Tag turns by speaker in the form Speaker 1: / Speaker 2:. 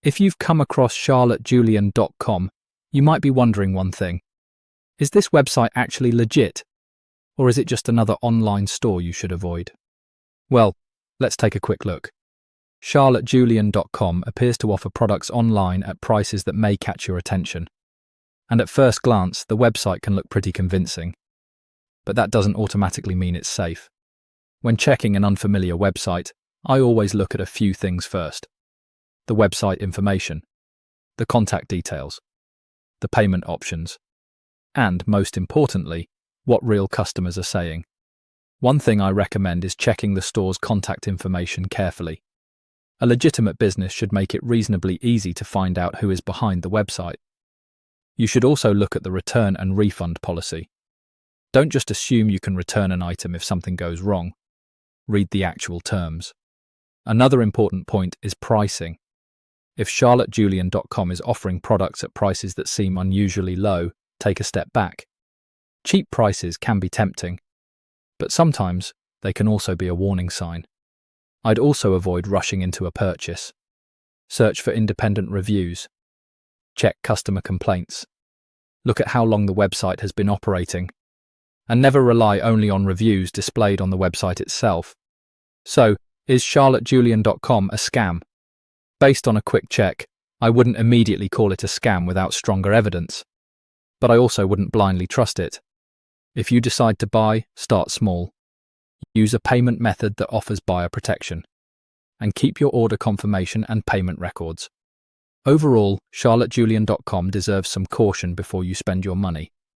Speaker 1: If you've come across charlottejulian.com, you might be wondering one thing. Is this website actually legit? Or is it just another online store you should avoid? Well, let's take a quick look. charlottejulian.com appears to offer products online at prices that may catch your attention. And at first glance, the website can look pretty convincing. But that doesn't automatically mean it's safe. When checking an unfamiliar website, I always look at a few things first. The website information, the contact details, the payment options, and, most importantly, what real customers are saying. One thing I recommend is checking the store's contact information carefully. A legitimate business should make it reasonably easy to find out who is behind the website. You should also look at the return and refund policy. Don't just assume you can return an item if something goes wrong. Read the actual terms. Another important point is pricing. If charlottejulian.com is offering products at prices that seem unusually low, take a step back. Cheap prices can be tempting, but sometimes they can also be a warning sign. I'd also avoid rushing into a purchase. Search for independent reviews. Check customer complaints. Look at how long the website has been operating. And never rely only on reviews displayed on the website itself. So, is charlottejulian.com a scam? Based on a quick check, I wouldn't immediately call it a scam without stronger evidence. But I also wouldn't blindly trust it. If you decide to buy, start small. Use a payment method that offers buyer protection. And keep your order confirmation and payment records. Overall, charlottejulian.com deserves some caution before you spend your money.